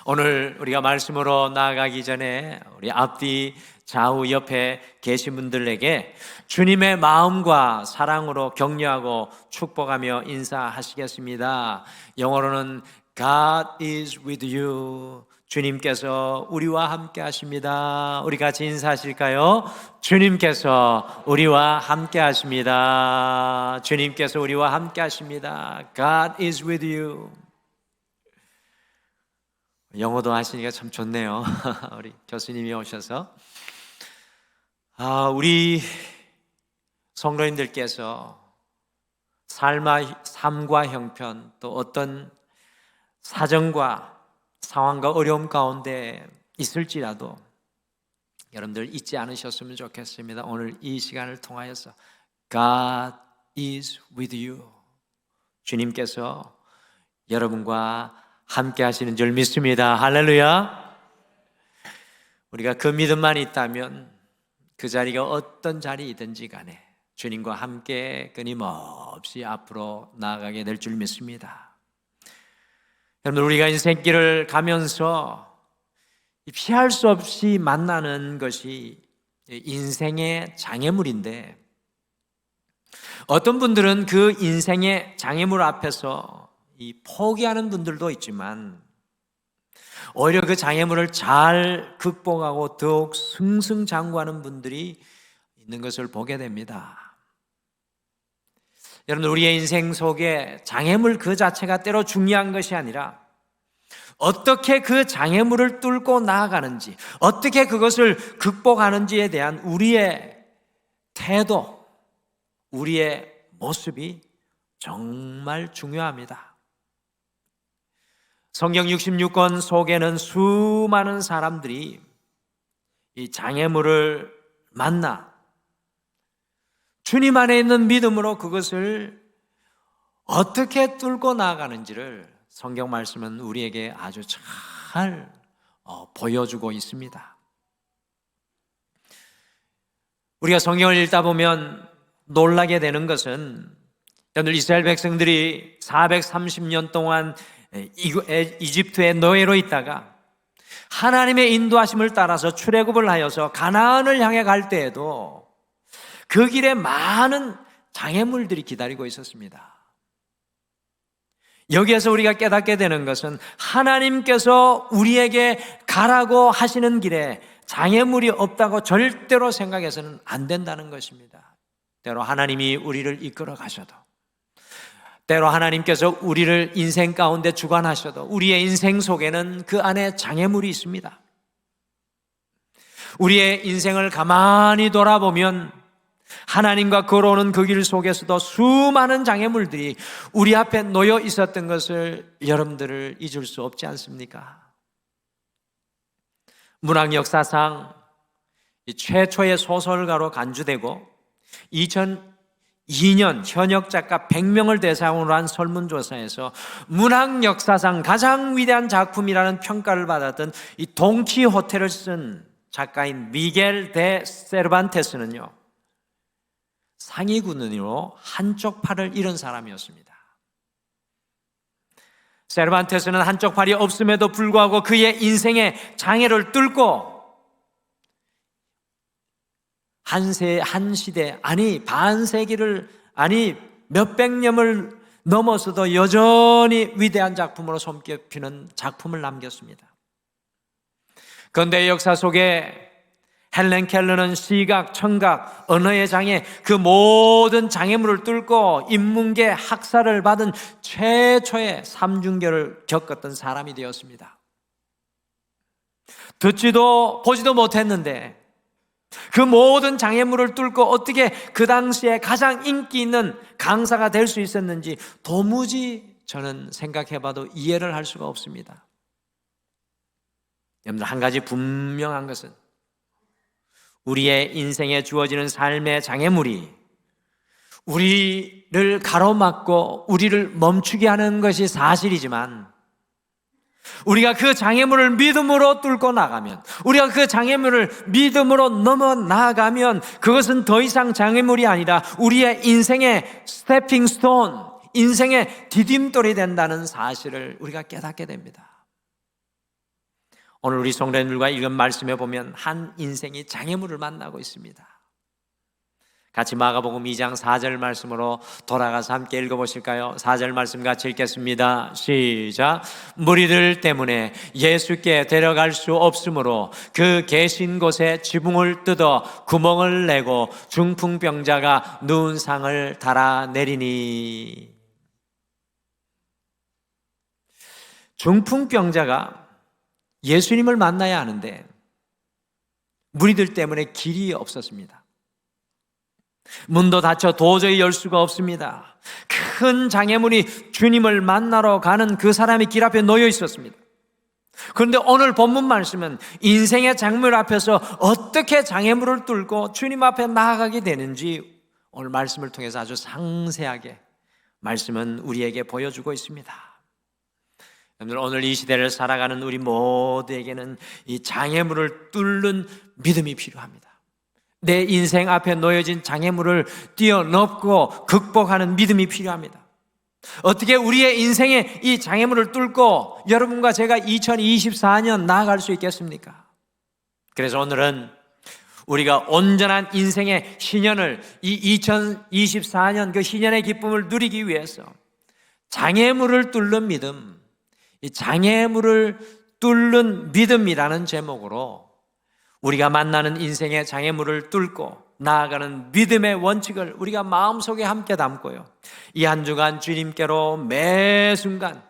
오늘 우리가 말씀으로 나아가기 전에 우리 앞뒤 좌우 옆에 계신 분들에게 주님의 마음과 사랑으로 격려하고 축복하며 인사하시겠습니다. 영어로는 God is with you. 주님께서 우리와 함께 하십니다. 우리 같이 인사하실까요? 주님께서 우리와 함께 하십니다. 주님께서 우리와 함께 하십니다. God is with you. 영어도 하시니까 참 좋네요. 우리 교수님이 오셔서 우리 성도님들께서 삶과 형편, 또 어떤 사정과 상황과 어려움 가운데 있을지라도 여러분들 잊지 않으셨으면 좋겠습니다. 오늘 이 시간을 통하여서 God is with you. 주님께서 여러분과 함께 하시는 줄 믿습니다. 할렐루야. 우리가 그 믿음만 있다면 그 자리가 어떤 자리이든지 간에 주님과 함께 끊임없이 앞으로 나아가게 될 줄 믿습니다. 여러분, 우리가 인생길을 가면서 피할 수 없이 만나는 것이 인생의 장애물인데, 어떤 분들은 그 인생의 장애물 앞에서 포기하는 분들도 있지만 오히려 그 장애물을 잘 극복하고 더욱 승승장구하는 분들이 있는 것을 보게 됩니다. 여러분, 우리의 인생 속에 장애물 그 자체가 때로 중요한 것이 아니라 어떻게 그 장애물을 뚫고 나아가는지, 어떻게 그것을 극복하는지에 대한 우리의 태도, 우리의 모습이 정말 중요합니다. 성경 66권 속에는 수많은 사람들이 이 장애물을 만나 주님 안에 있는 믿음으로 그것을 어떻게 뚫고 나아가는지를 성경 말씀은 우리에게 아주 잘 보여주고 있습니다. 우리가 성경을 읽다 보면 놀라게 되는 것은, 오늘 이스라엘 백성들이 430년 동안 이집트의 노예로 있다가 하나님의 인도하심을 따라서 출애굽을 하여서 가나안을 향해 갈 때에도 그 길에 많은 장애물들이 기다리고 있었습니다. 여기에서 우리가 깨닫게 되는 것은 하나님께서 우리에게 가라고 하시는 길에 장애물이 없다고 절대로 생각해서는 안 된다는 것입니다. 때로 하나님이 우리를 이끌어 가셔도, 때로 하나님께서 우리를 인생 가운데 주관하셔도 우리의 인생 속에는 그 안에 장애물이 있습니다. 우리의 인생을 가만히 돌아보면 하나님과 걸어오는 그 길 속에서도 수많은 장애물들이 우리 앞에 놓여 있었던 것을 여러분들을 잊을 수 없지 않습니까? 문학 역사상 최초의 소설가로 간주되고 2002년 현역 작가 100명을 대상으로 한 설문조사에서 문학 역사상 가장 위대한 작품이라는 평가를 받았던 이 돈키호테를 쓴 작가인 미겔 데 세르반테스는요, 상위군인으로 한쪽 팔을 잃은 사람이었습니다. 세르반테스는 한쪽 팔이 없음에도 불구하고 그의 인생의 장애를 뚫고 한 시대, 반세기를, 몇백 년을 넘어서도 여전히 위대한 작품으로 손꼽히는 작품을 남겼습니다. 근대 역사 속에 헬렌 켈러는 시각, 청각, 언어의 장애, 그 모든 장애물을 뚫고 인문계 학사를 받은 최초의 삼중계를 겪었던 사람이 되었습니다. 듣지도 보지도 못했는데 그 모든 장애물을 뚫고 어떻게 그 당시에 가장 인기 있는 강사가 될 수 있었는지 도무지 저는 생각해봐도 이해를 할 수가 없습니다. 여러분들, 한 가지 분명한 것은 우리의 인생에 주어지는 삶의 장애물이 우리를 가로막고 우리를 멈추게 하는 것이 사실이지만, 우리가 그 장애물을 믿음으로 뚫고 나가면, 우리가 그 장애물을 믿음으로 넘어 나아가면 그것은 더 이상 장애물이 아니라 우리의 인생의 스태핑 스톤, 인생의 디딤돌이 된다는 사실을 우리가 깨닫게 됩니다. 오늘 우리 성도님들과 읽은 말씀에 보면 한 인생이 장애물을 만나고 있습니다. 같이 마가복음 2장 4절 말씀으로 돌아가서 함께 읽어보실까요? 4절 말씀 같이 읽겠습니다. 시작. 무리들 때문에 예수께 데려갈 수 없으므로 그 계신 곳에 지붕을 뜯어 구멍을 내고 중풍병자가 누운 상을 달아내리니. 중풍병자가 예수님을 만나야 하는데 무리들 때문에 길이 없었습니다. 문도 닫혀 도저히 열 수가 없습니다. 큰 장애물이 주님을 만나러 가는 그 사람이 길 앞에 놓여 있었습니다. 그런데 오늘 본문 말씀은 인생의 장애물 앞에서 어떻게 장애물을 뚫고 주님 앞에 나아가게 되는지 오늘 말씀을 통해서 아주 상세하게 말씀은 우리에게 보여주고 있습니다. 여러분들, 오늘 이 시대를 살아가는 우리 모두에게는 이 장애물을 뚫는 믿음이 필요합니다. 내 인생 앞에 놓여진 장애물을 뛰어넘고 극복하는 믿음이 필요합니다. 어떻게 우리의 인생에 이 장애물을 뚫고 여러분과 제가 2024년 나아갈 수 있겠습니까? 그래서 오늘은 우리가 온전한 인생의 신년을, 이 2024년 그 신년의 기쁨을 누리기 위해서 장애물을 뚫는 믿음, 이 장애물을 뚫는 믿음이라는 제목으로 우리가 만나는 인생의 장애물을 뚫고 나아가는 믿음의 원칙을 우리가 마음속에 함께 담고요, 이 한 주간 주님께로 매 순간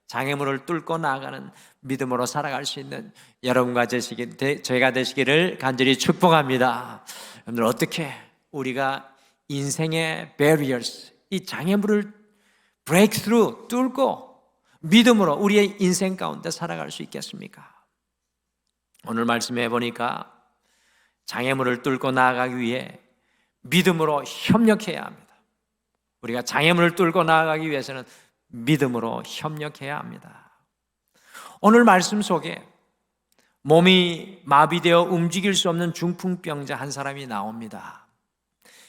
장애물을 뚫고 나아가는 믿음으로 살아갈 수 있는 여러분과 저희가 되시기를 간절히 축복합니다. 여러분들, 어떻게 우리가 인생의 barriers, 이 장애물을 break through, 뚫고 믿음으로 우리의 인생 가운데 살아갈 수 있겠습니까? 오늘 말씀해 보니까 장애물을 뚫고 나아가기 위해 믿음으로 협력해야 합니다. 우리가 장애물을 뚫고 나아가기 위해서는 믿음으로 협력해야 합니다. 오늘 말씀 속에 몸이 마비되어 움직일 수 없는 중풍병자 한 사람이 나옵니다.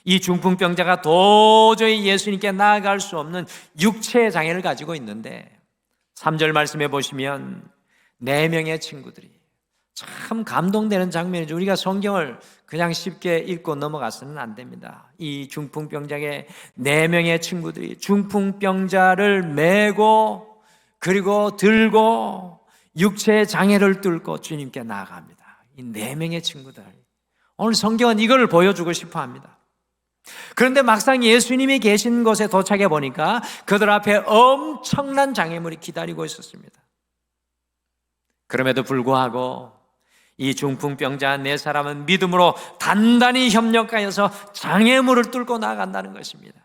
이 중풍병자가 도저히 예수님께 나아갈 수 없는 육체의 장애를 가지고 있는데 3절 말씀해 보시면 4명의 친구들이, 참 감동되는 장면이죠. 우리가 성경을 그냥 쉽게 읽고 넘어가서는 안 됩니다. 이 중풍병자의 4명의 친구들이 중풍병자를 메고 그리고 들고 육체의 장애를 뚫고 주님께 나아갑니다. 이 4명의 친구들, 오늘 성경은 이걸 보여주고 싶어 합니다. 그런데 막상 예수님이 계신 곳에 도착해 보니까 그들 앞에 엄청난 장애물이 기다리고 있었습니다. 그럼에도 불구하고 이 중풍병자 4사람은 믿음으로 단단히 협력하여서 장애물을 뚫고 나아간다는 것입니다.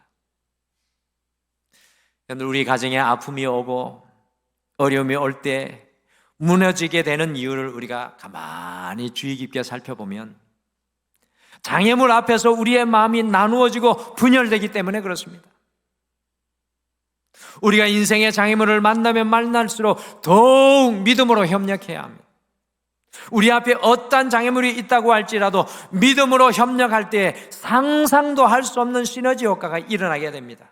우리 가정에 아픔이 오고 어려움이 올 때 무너지게 되는 이유를 우리가 가만히 주의 깊게 살펴보면 장애물 앞에서 우리의 마음이 나누어지고 분열되기 때문에 그렇습니다. 우리가 인생의 장애물을 만나면 만날수록 더욱 믿음으로 협력해야 합니다. 우리 앞에 어떤 장애물이 있다고 할지라도 믿음으로 협력할 때 상상도 할 수 없는 시너지 효과가 일어나게 됩니다.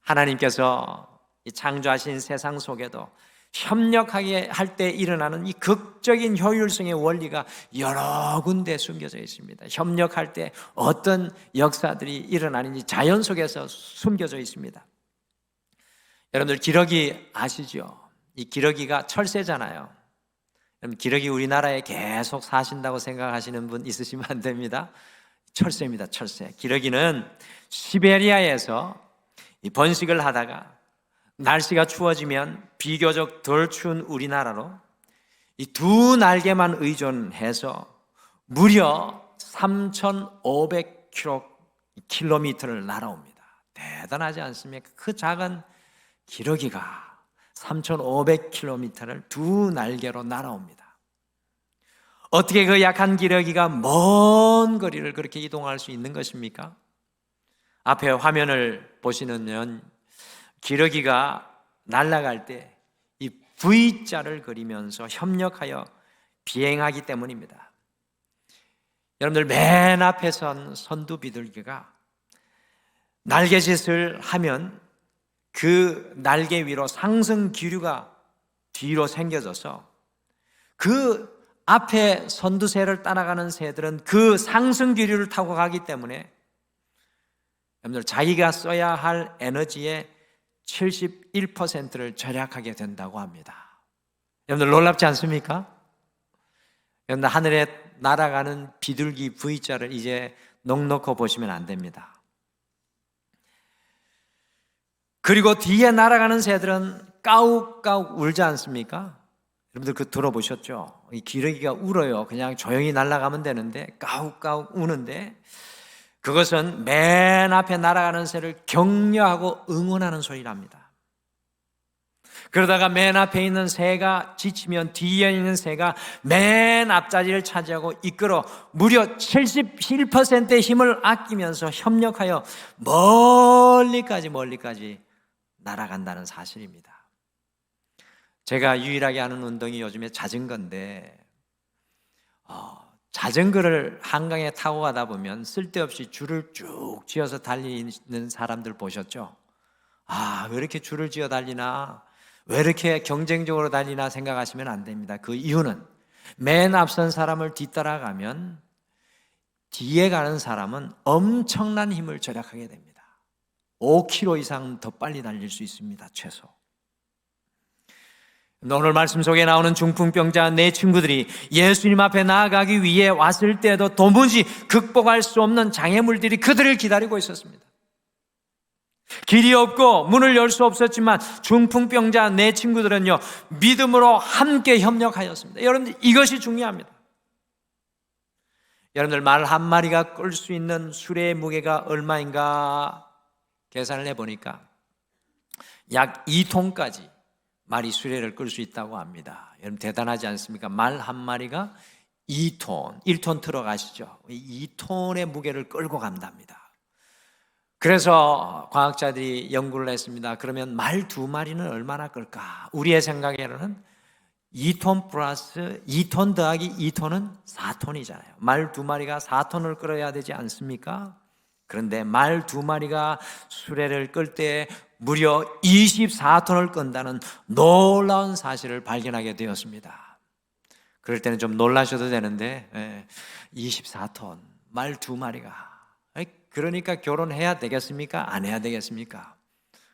하나님께서 이 창조하신 세상 속에도 협력하게 할 때 일어나는 이 극적인 효율성의 원리가 여러 군데 숨겨져 있습니다. 협력할 때 어떤 역사들이 일어나는지 자연 속에서 숨겨져 있습니다. 여러분들 기러기 아시죠? 이 기러기가 철새잖아요. 그럼 기러기 우리나라에 계속 사신다고 생각하시는 분 있으시면 안 됩니다. 철새입니다. 철새. 기러기는 시베리아에서 이 번식을 하다가 날씨가 추워지면 비교적 덜 추운 우리나라로 이 2날개만 의존해서 무려 3,500km를 날아옵니다. 대단하지 않습니까? 그 작은 기러기가 3,500km를 2날개로 날아옵니다. 어떻게 그 약한 기러기가 먼 거리를 그렇게 이동할 수 있는 것입니까? 앞에 화면을 보시면 기러기가 날아갈 때 이 V자를 그리면서 협력하여 비행하기 때문입니다. 여러분들, 맨 앞에 선 선두 비둘기가 날개짓을 하면 그 날개 위로 상승 기류가 뒤로 생겨져서 그 앞에 선두새를 따라가는 새들은 그 상승 기류를 타고 가기 때문에 여러분들 자기가 써야 할 에너지의 71%를 절약하게 된다고 합니다. 여러분들 놀랍지 않습니까? 여러분들 하늘에 날아가는 비둘기 V자를 이제 넉넉히 보시면 안 됩니다. 그리고 뒤에 날아가는 새들은 까욱까욱 울지 않습니까? 여러분들 그 들어보셨죠? 이 기러기가 울어요. 그냥 조용히 날아가면 되는데 까욱까욱 우는데 그것은 맨 앞에 날아가는 새를 격려하고 응원하는 소리랍니다. 그러다가 맨 앞에 있는 새가 지치면 뒤에 있는 새가 맨 앞자리를 차지하고 이끌어 무려 77%의 힘을 아끼면서 협력하여 멀리까지 날아간다는 사실입니다. 제가 유일하게 하는 운동이 요즘에 자전거인데 자전거를 한강에 타고 가다 보면 쓸데없이 줄을 쭉 지어서 달리는 사람들 보셨죠? 왜 이렇게 줄을 지어 달리나? 왜 이렇게 경쟁적으로 달리나 생각하시면 안 됩니다. 그 이유는 맨 앞선 사람을 뒤따라가면 뒤에 가는 사람은 엄청난 힘을 절약하게 됩니다. 5km 이상 더 빨리 달릴 수 있습니다. 최소. 오늘 말씀 속에 나오는 중풍병자 네 친구들이 예수님 앞에 나아가기 위해 왔을 때에도 도무지 극복할 수 없는 장애물들이 그들을 기다리고 있었습니다. 길이 없고 문을 열 수 없었지만 중풍병자 네 친구들은요 믿음으로 함께 협력하였습니다. 여러분들 이것이 중요합니다. 여러분들 말 한 마리가 끌 수 있는 수레의 무게가 얼마인가 계산을 해보니까 약 2톤까지 말이 수레를 끌 수 있다고 합니다. 여러분 대단하지 않습니까? 말 한 마리가 2톤, 1톤 들어가시죠? 2톤의 무게를 끌고 간답니다. 그래서 과학자들이 연구를 했습니다. 그러면 말 2마리는 얼마나 끌까? 우리의 생각에는 2톤 플러스 2톤 더하기 2톤은 4톤이잖아요. 말 2마리가 4톤을 끌어야 되지 않습니까? 그런데 말 2마리가 수레를 끌 때 무려 24톤을 끈다는 놀라운 사실을 발견하게 되었습니다. 그럴 때는 좀 놀라셔도 되는데 24톤, 말 2마리가 그러니까 결혼해야 되겠습니까? 안 해야 되겠습니까?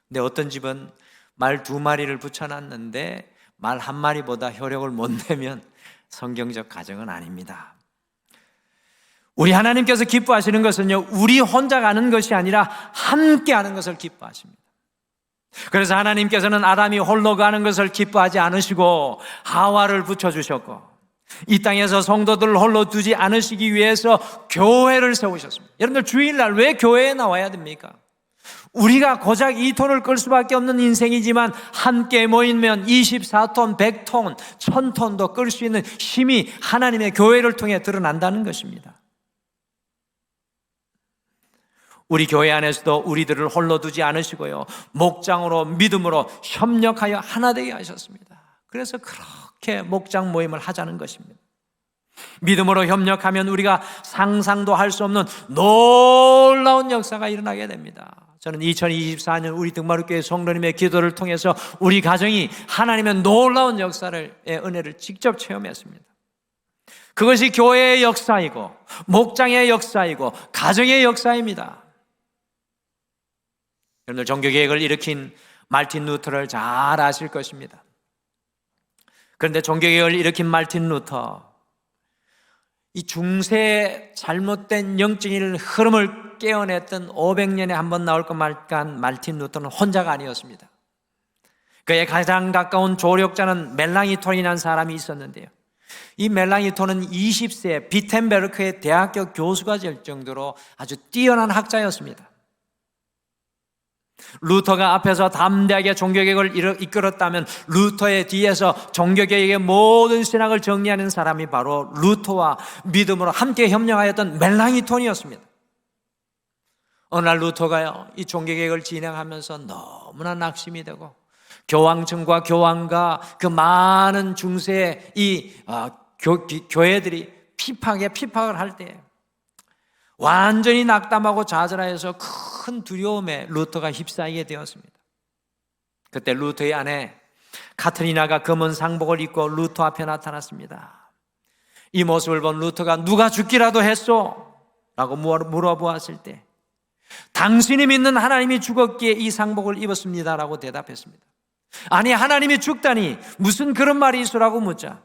근데 어떤 집은 말 2마리를 붙여놨는데 말 1마리보다 효력을 못 내면 성경적 가정은 아닙니다. 우리 하나님께서 기뻐하시는 것은요 우리 혼자 가는 것이 아니라 함께 하는 것을 기뻐하십니다. 그래서 하나님께서는 아담이 홀로 가는 것을 기뻐하지 않으시고 하와를 붙여주셨고 이 땅에서 성도들을 홀로 두지 않으시기 위해서 교회를 세우셨습니다. 여러분들 주일날 왜 교회에 나와야 됩니까? 우리가 고작 2톤을 끌 수밖에 없는 인생이지만 함께 모이면 24톤, 100톤, 1000톤도 끌 수 있는 힘이 하나님의 교회를 통해 드러난다는 것입니다. 우리 교회 안에서도 우리들을 홀로 두지 않으시고요 목장으로 믿음으로 협력하여 하나 되게 하셨습니다. 그래서 그렇게 목장 모임을 하자는 것입니다. 믿음으로 협력하면 우리가 상상도 할 수 없는 놀라운 역사가 일어나게 됩니다. 저는 2024년 우리 등마루교회 성도님의 기도를 통해서 우리 가정이 하나님의 놀라운 역사의 은혜를 직접 체험했습니다. 그것이 교회의 역사이고 목장의 역사이고 가정의 역사입니다. 여러분들 종교개혁을 일으킨 말틴 루터를 잘 아실 것입니다. 그런데 종교개혁을 일으킨 말틴 루터, 이 중세의 잘못된 영적인 흐름을 깨어냈던 500년에 한 번 나올 것 말간 말틴 루터는 혼자가 아니었습니다. 그의 가장 가까운 조력자는 멜랑이톤이라는 사람이 있었는데요 이 멜랑이톤은 20세 비텐베르크의 대학교 교수가 될 정도로 아주 뛰어난 학자였습니다. 루터가 앞에서 담대하게 종교개혁을 이끌었다면 루터의 뒤에서 종교개혁의 모든 신학을 정리하는 사람이 바로 루터와 믿음으로 함께 협력하였던 멜랑이톤이었습니다. 어느 날 루터가요 이 종교개혁을 진행하면서 너무나 낙심이 되고 교황청과 교황과 그 많은 중세의 교회들이 핍박을 할 때 완전히 낙담하고 좌절하여서 큰 두려움에 루터가 휩싸이게 되었습니다. 그때 루터의 아내 카트리나가 검은 상복을 입고 루터 앞에 나타났습니다. 이 모습을 본 루터가 누가 죽기라도 했소? 라고 물어보았을 때 당신이 믿는 하나님이 죽었기에 이 상복을 입었습니다 라고 대답했습니다. 아니, 하나님이 죽다니 무슨 그런 말이 있으라고 묻자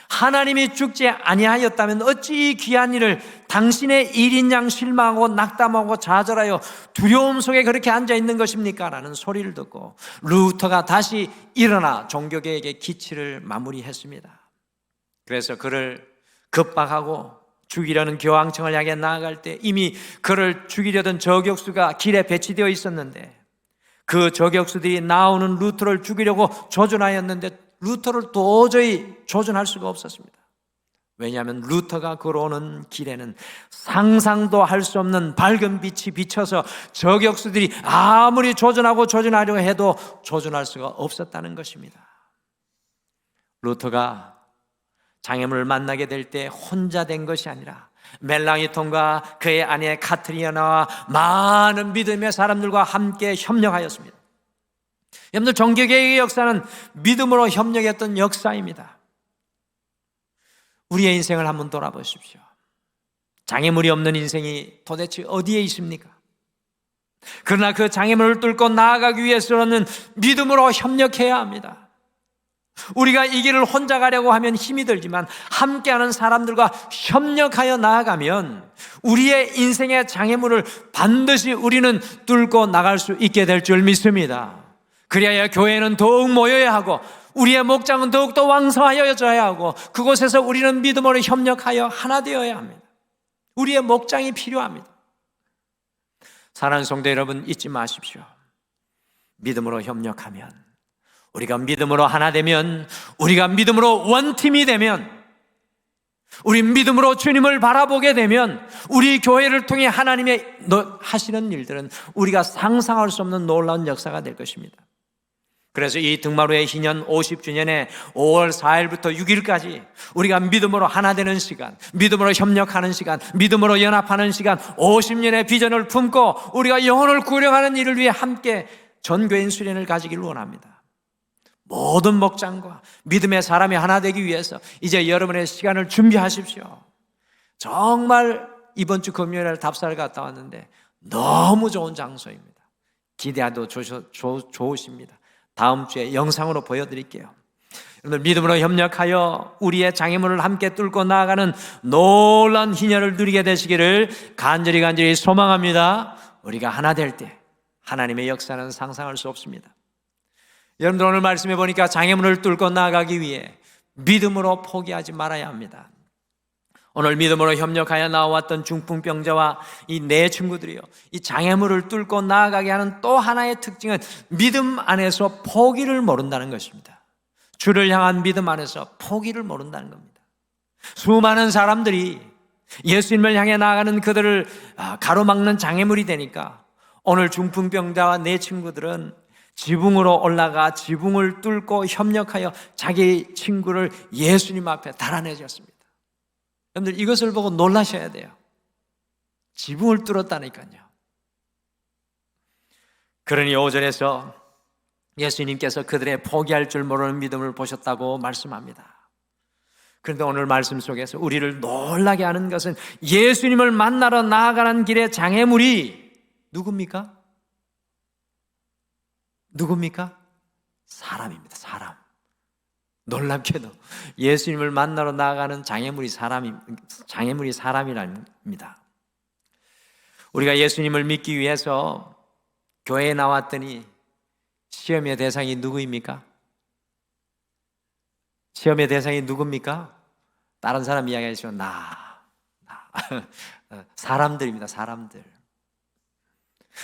하나님이 죽지 아니하였다면 어찌 이 귀한 일을 당신의 일인 양 실망하고 낙담하고 좌절하여 두려움 속에 그렇게 앉아있는 것입니까? 라는 소리를 듣고 루터가 다시 일어나 종교계에게 기치를 마무리했습니다. 그래서 그를 급박하고 죽이려는 교황청을 향해 나아갈 때 이미 그를 죽이려던 저격수가 길에 배치되어 있었는데 그 저격수들이 나오는 루터를 죽이려고 조준하였는데 루터를 도저히 조준할 수가 없었습니다. 왜냐하면 루터가 걸어오는 길에는 상상도 할 수 없는 밝은 빛이 비쳐서 저격수들이 아무리 조준하려고 해도 조준할 수가 없었다는 것입니다. 루터가 장애물을 만나게 될 때 혼자 된 것이 아니라 멜랑이톤과 그의 아내 카트리나와 많은 믿음의 사람들과 함께 협력하였습니다. 여러분들, 종교개혁의 역사는 믿음으로 협력했던 역사입니다. 우리의 인생을 한번 돌아보십시오. 장애물이 없는 인생이 도대체 어디에 있습니까? 그러나 그 장애물을 뚫고 나아가기 위해서는 믿음으로 협력해야 합니다. 우리가 이 길을 혼자 가려고 하면 힘이 들지만 함께하는 사람들과 협력하여 나아가면 우리의 인생의 장애물을 반드시 우리는 뚫고 나갈 수 있게 될 줄 믿습니다. 그래야 교회는 더욱 모여야 하고 우리의 목장은 더욱더 왕성하여져야 하고 그곳에서 우리는 믿음으로 협력하여 하나 되어야 합니다. 우리의 목장이 필요합니다. 사랑하는 성도 여러분, 잊지 마십시오. 믿음으로 협력하면, 우리가 믿음으로 하나 되면, 우리가 믿음으로 원팀이 되면, 우리 믿음으로 주님을 바라보게 되면 우리 교회를 통해 하나님의 하시는 일들은 우리가 상상할 수 없는 놀라운 역사가 될 것입니다. 그래서 이 등마루의 희년 50주년에 5월 4일부터 6일까지 우리가 믿음으로 하나 되는 시간, 믿음으로 협력하는 시간, 믿음으로 연합하는 시간, 50년의 비전을 품고 우리가 영혼을 구령하는 일을 위해 함께 전교인 수련을 가지기를 원합니다. 모든 목장과 믿음의 사람이 하나 되기 위해서 이제 여러분의 시간을 준비하십시오. 정말 이번 주 금요일에 답사를 갔다 왔는데 너무 좋은 장소입니다. 기대도 좋으십니다. 다음 주에 영상으로 보여드릴게요. 여러분, 믿음으로 협력하여 우리의 장애물을 함께 뚫고 나아가는 놀라운 희년을 누리게 되시기를 간절히 소망합니다. 우리가 하나 될 때 하나님의 역사는 상상할 수 없습니다. 여러분들, 오늘 말씀해 보니까 장애물을 뚫고 나아가기 위해 믿음으로 포기하지 말아야 합니다. 오늘 믿음으로 협력하여 나왔던 중풍병자와 이 네 친구들이요, 이 장애물을 뚫고 나아가게 하는 또 하나의 특징은 믿음 안에서 포기를 모른다는 것입니다. 주를 향한 믿음 안에서 포기를 모른다는 겁니다. 수많은 사람들이 예수님을 향해 나아가는 그들을 가로막는 장애물이 되니까 오늘 중풍병자와 네 친구들은 지붕으로 올라가 지붕을 뚫고 협력하여 자기 친구를 예수님 앞에 달아내셨습니다. 여러분들, 이것을 보고 놀라셔야 돼요. 지붕을 뚫었다니까요. 그러니 오전에서 예수님께서 그들의 포기할 줄 모르는 믿음을 보셨다고 말씀합니다. 그런데 오늘 말씀 속에서 우리를 놀라게 하는 것은 예수님을 만나러 나아가는 길의 장애물이 누굽니까? 사람입니다. 사람. 놀랍게도 예수님을 만나러 나아가는 장애물이 사람이랍니다. 우리가 예수님을 믿기 위해서 교회에 나왔더니 시험의 대상이 누구입니까? 시험의 대상이 누굽니까? 다른 사람 이야기하시면 사람들입니다. 사람들.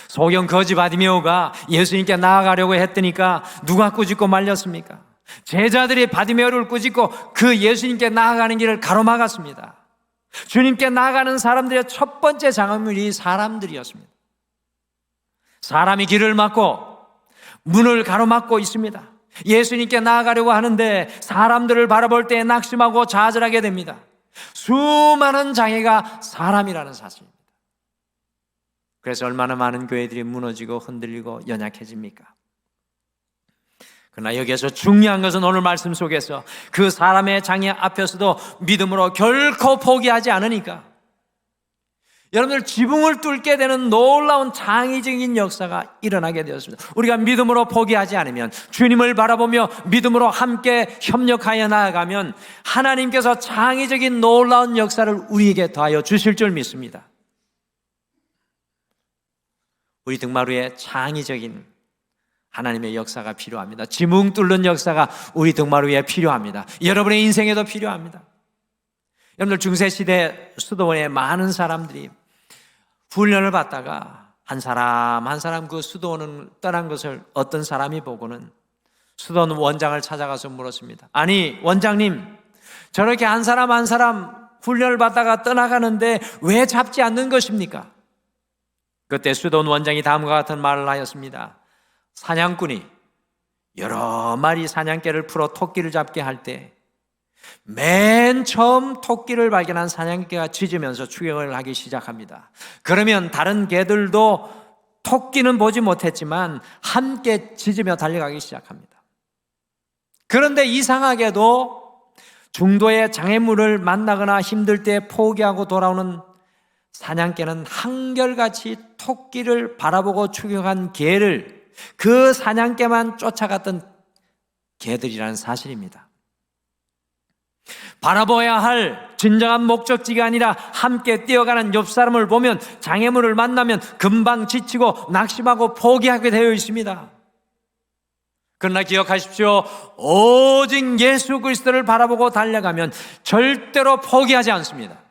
소경 거지 바디메오가 예수님께 나아가려고 했더니까 누가 꾸짖고 말렸습니까? 제자들이 바디메오를 꾸짖고 그 예수님께 나아가는 길을 가로막았습니다. 주님께 나아가는 사람들의 첫 번째 장애물이 사람들이었습니다. 사람이 길을 막고 문을 가로막고 있습니다. 예수님께 나아가려고 하는데 사람들을 바라볼 때 낙심하고 좌절하게 됩니다. 수많은 장애가 사람이라는 사실입니다. 그래서 얼마나 많은 교회들이 무너지고 흔들리고 연약해집니까? 그러나 여기에서 중요한 것은 오늘 말씀 속에서 그 사람의 장애 앞에서도 믿음으로 결코 포기하지 않으니까 여러분들 지붕을 뚫게 되는 놀라운 창의적인 역사가 일어나게 되었습니다. 우리가 믿음으로 포기하지 않으면, 주님을 바라보며 믿음으로 함께 협력하여 나아가면 하나님께서 창의적인 놀라운 역사를 우리에게 더하여 주실 줄 믿습니다. 우리 등마루에 창의적인 하나님의 역사가 필요합니다. 지붕 뚫는 역사가 우리 등마루에 필요합니다. 여러분의 인생에도 필요합니다. 여러분들 중세시대 수도원에 많은 사람들이 훈련을 받다가 한 사람 한 사람 그 수도원을 떠난 것을 어떤 사람이 보고는 수도원 원장을 찾아가서 물었습니다. 아니 원장님, 저렇게 한 사람 한 사람 훈련을 받다가 떠나가는데 왜 잡지 않는 것입니까? 그때 수도원 원장이 다음과 같은 말을 하였습니다. 사냥꾼이 여러 마리 사냥개를 풀어 토끼를 잡게 할 때 맨 처음 토끼를 발견한 사냥개가 짖으면서 추격을 하기 시작합니다. 그러면 다른 개들도 토끼는 보지 못했지만 함께 짖으며 달려가기 시작합니다. 그런데 이상하게도 중도의 장애물을 만나거나 힘들 때 포기하고 돌아오는 사냥개는 한결같이 토끼를 바라보고 추격한 개를 그 사냥개만 쫓아갔던 개들이라는 사실입니다. 바라봐야 할 진정한 목적지가 아니라 함께 뛰어가는 옆 사람을 보면, 장애물을 만나면 금방 지치고 낙심하고 포기하게 되어 있습니다. 그러나 기억하십시오. 오직 예수 그리스도를 바라보고 달려가면 절대로 포기하지 않습니다.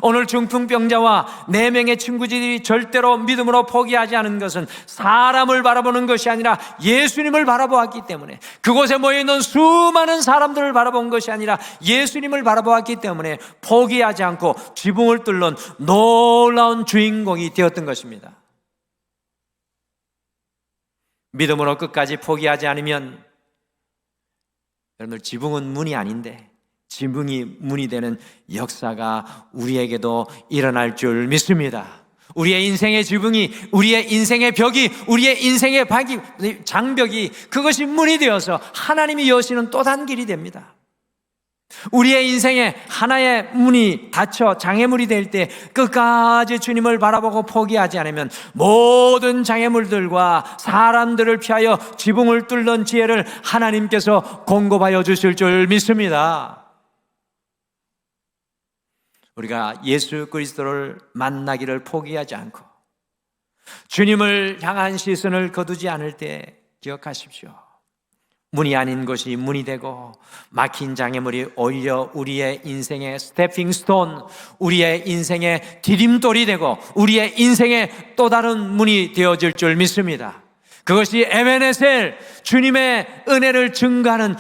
오늘 중풍병자와 4명의 친구들이 절대로 믿음으로 포기하지 않은 것은 사람을 바라보는 것이 아니라 예수님을 바라보았기 때문에, 그곳에 모여있는 수많은 사람들을 바라본 것이 아니라 예수님을 바라보았기 때문에 포기하지 않고 지붕을 뚫는 놀라운 주인공이 되었던 것입니다. 믿음으로 끝까지 포기하지 않으면 여러분들 지붕은 문이 아닌데 지붕이 문이 되는 역사가 우리에게도 일어날 줄 믿습니다. 우리의 인생의 지붕이, 우리의 인생의 벽이, 우리의 인생의 장벽이, 그것이 문이 되어서 하나님이 여시는 또 다른 길이 됩니다. 우리의 인생에 하나의 문이 닫혀 장애물이 될 때 끝까지 주님을 바라보고 포기하지 않으면 모든 장애물들과 사람들을 피하여 지붕을 뚫는 지혜를 하나님께서 공급하여 주실 줄 믿습니다. 우리가 예수 그리스도를 만나기를 포기하지 않고 주님을 향한 시선을 거두지 않을 때 기억하십시오. 문이 아닌 것이 문이 되고 막힌 장애물이 오히려 우리의 인생의 스태핑 스톤, 우리의 인생의 디딤돌이 되고 우리의 인생의 또 다른 문이 되어질 줄 믿습니다. 그것이 에베네셀, 주님의 은혜를 증거하는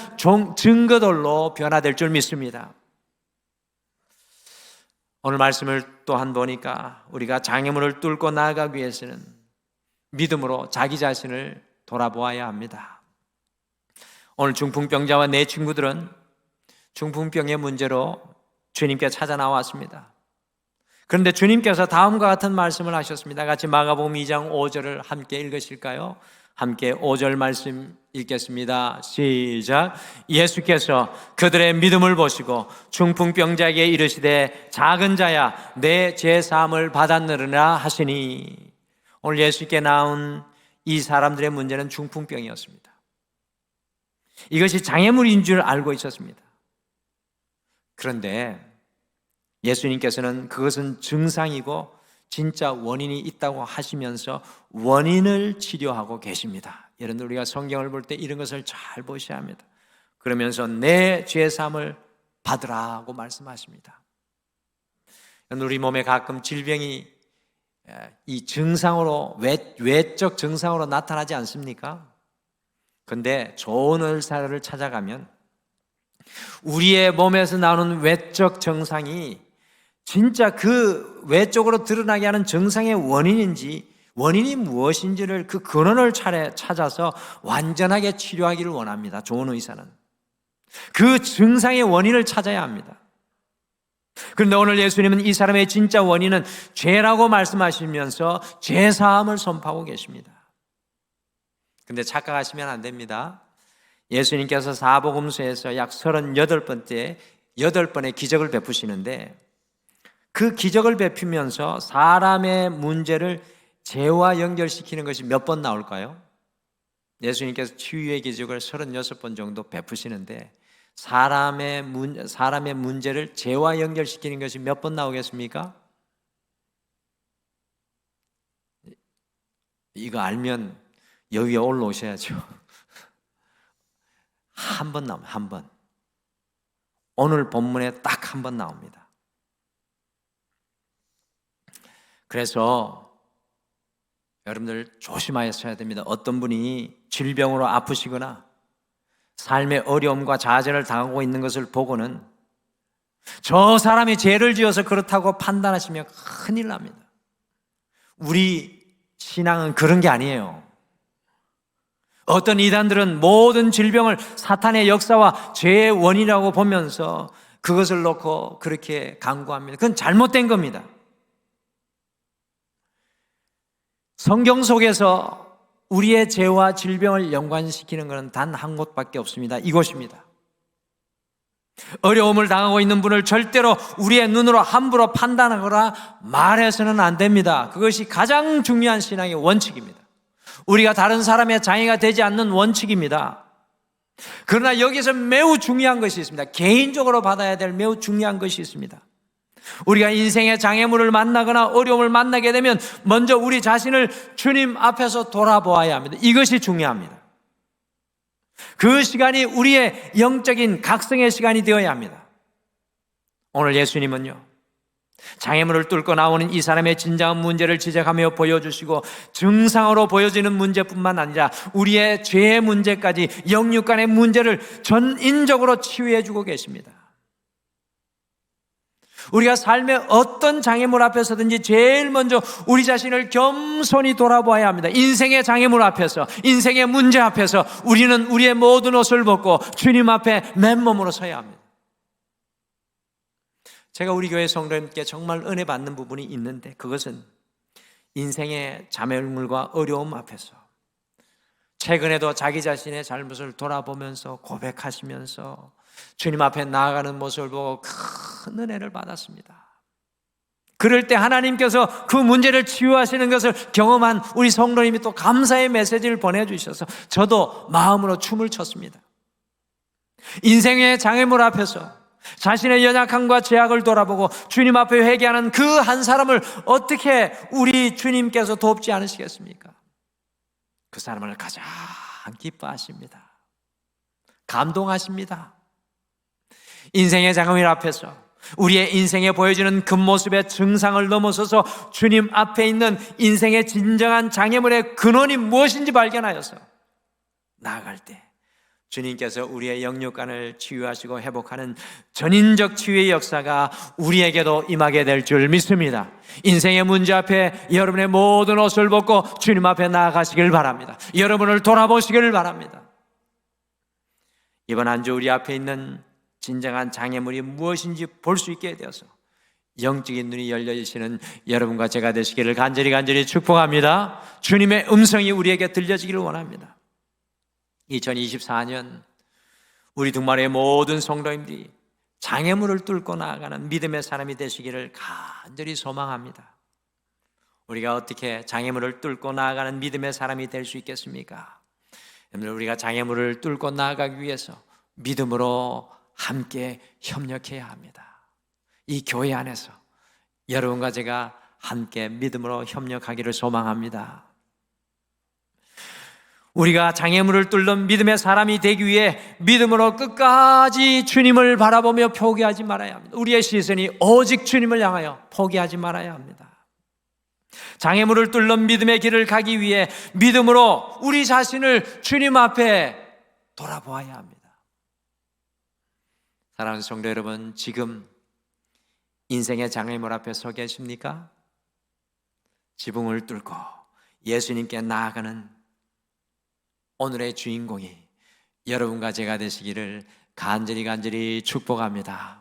증거돌로 변화될 줄 믿습니다. 오늘 말씀을 또한 보니까 우리가 장애물을 뚫고 나아가기 위해서는 믿음으로 자기 자신을 돌아보아야 합니다. 오늘 중풍병자와 내 친구들은 중풍병의 문제로 주님께 찾아 나왔습니다. 그런데 주님께서 다음과 같은 말씀을 하셨습니다. 같이 마가복음 2장 5절을 함께 읽으실까요? 함께 5절 말씀 읽겠습니다. 시작. 예수께서 그들의 믿음을 보시고 중풍병자에게 이르시되 작은 자야 내 죄 사함을 받았느니라 하시니, 오늘 예수께 나온 이 사람들의 문제는 중풍병이었습니다. 이것이 장애물인 줄 알고 있었습니다. 그런데 예수님께서는 그것은 증상이고 진짜 원인이 있다고 하시면서 원인을 치료하고 계십니다. 여러분, 우리가 성경을 볼 때 이런 것을 잘 보셔야 합니다. 그러면서 내 죄사함을 받으라고 말씀하십니다. 우리 몸에 가끔 질병이 이 증상으로, 외적 증상으로 나타나지 않습니까? 그런데 좋은 의사를 찾아가면 우리의 몸에서 나오는 외적 증상이 진짜 그 외적으로 드러나게 하는 증상의 원인이 무엇인지를 그 근원을 찾아서 완전하게 치료하기를 원합니다. 좋은 의사는 그 증상의 원인을 찾아야 합니다. 그런데 오늘 예수님은 이 사람의 진짜 원인은 죄라고 말씀하시면서 죄사함을 선포하고 계십니다. 근데 착각하시면 안 됩니다. 예수님께서 사복음서에서 약 38번의 기적을 베푸시는데 그 기적을 베푸면서 사람의 문제를 죄와 연결시키는 것이 몇 번 나올까요? 예수님께서 치유의 기적을 36번 정도 베푸시는데 사람의 문제를 죄와 연결시키는 것이 몇 번 나오겠습니까? 이거 알면 여기에 올라오셔야죠. 한 번 나옵니다. 한 번. 오늘 본문에 딱 한 번 나옵니다. 그래서 여러분들 조심하셔야 됩니다. 어떤 분이 질병으로 아프시거나 삶의 어려움과 좌절을 당하고 있는 것을 보고는 저 사람이 죄를 지어서 그렇다고 판단하시면 큰일 납니다. 우리 신앙은 그런 게 아니에요. 어떤 이단들은 모든 질병을 사탄의 역사와 죄의 원인이라고 보면서 그것을 놓고 그렇게 강구합니다. 그건 잘못된 겁니다. 성경 속에서 우리의 죄와 질병을 연관시키는 것은 단 한 곳밖에 없습니다. 이곳입니다. 어려움을 당하고 있는 분을 절대로 우리의 눈으로 함부로 판단하거나 말해서는 안 됩니다. 그것이 가장 중요한 신앙의 원칙입니다. 우리가 다른 사람의 장애가 되지 않는 원칙입니다. 그러나 여기서 매우 중요한 것이 있습니다. 개인적으로 받아야 될 매우 중요한 것이 있습니다. 우리가 인생의 장애물을 만나거나 어려움을 만나게 되면 먼저 우리 자신을 주님 앞에서 돌아보아야 합니다. 이것이 중요합니다. 그 시간이 우리의 영적인 각성의 시간이 되어야 합니다. 오늘 예수님은요, 장애물을 뚫고 나오는 이 사람의 진정한 문제를 지적하며 보여주시고 증상으로 보여지는 문제뿐만 아니라 우리의 죄의 문제까지 영육간의 문제를 전인적으로 치유해 주고 계십니다. 우리가 삶의 어떤 장애물 앞에서든지 제일 먼저 우리 자신을 겸손히 돌아보아야 합니다. 인생의 장애물 앞에서, 인생의 문제 앞에서 우리는 우리의 모든 옷을 벗고 주님 앞에 맨몸으로 서야 합니다. 제가 우리 교회 성도님께 정말 은혜 받는 부분이 있는데 그것은 인생의 장애물과 어려움 앞에서 최근에도 자기 자신의 잘못을 돌아보면서 고백하시면서 주님 앞에 나아가는 모습을 보고 큰 은혜를 받았습니다. 그럴 때 하나님께서 그 문제를 치유하시는 것을 경험한 우리 성도님이 또 감사의 메시지를 보내주셔서 저도 마음으로 춤을 췄습니다. 인생의 장애물 앞에서 자신의 연약함과 죄악을 돌아보고 주님 앞에 회개하는 그 한 사람을 어떻게 우리 주님께서 돕지 않으시겠습니까? 그 사람을 가장 기뻐하십니다. 감동하십니다. 인생의 장애물 앞에서 우리의 인생에 보여지는 겉모습의 증상을 넘어서서 주님 앞에 있는 인생의 진정한 장애물의 근원이 무엇인지 발견하여서 나아갈 때 주님께서 우리의 영육간을 치유하시고 회복하는 전인적 치유의 역사가 우리에게도 임하게 될 줄 믿습니다. 인생의 문제 앞에 여러분의 모든 옷을 벗고 주님 앞에 나아가시길 바랍니다. 여러분을 돌아보시길 바랍니다. 이번 한 주 우리 앞에 있는 진정한 장애물이 무엇인지 볼 수 있게 되어서 영적인 눈이 열려지시는 여러분과 제가 되시기를 간절히 축복합니다. 주님의 음성이 우리에게 들려지기를 원합니다. 2024년 우리 동말의 모든 성도님들이 장애물을 뚫고 나아가는 믿음의 사람이 되시기를 간절히 소망합니다. 우리가 어떻게 장애물을 뚫고 나아가는 믿음의 사람이 될 수 있겠습니까? 여러분, 우리가 장애물을 뚫고 나아가기 위해서 믿음으로 함께 협력해야 합니다. 이 교회 안에서 여러분과 제가 함께 믿음으로 협력하기를 소망합니다. 우리가 장애물을 뚫는 믿음의 사람이 되기 위해 믿음으로 끝까지 주님을 바라보며 포기하지 말아야 합니다. 우리의 시선이 오직 주님을 향하여 포기하지 말아야 합니다. 장애물을 뚫는 믿음의 길을 가기 위해 믿음으로 우리 자신을 주님 앞에 돌아보아야 합니다. 사랑하는 성도 여러분, 지금 인생의 장애물 앞에 서 계십니까? 지붕을 뚫고 예수님께 나아가는 오늘의 주인공이 여러분과 제가 되시기를 간절히 축복합니다.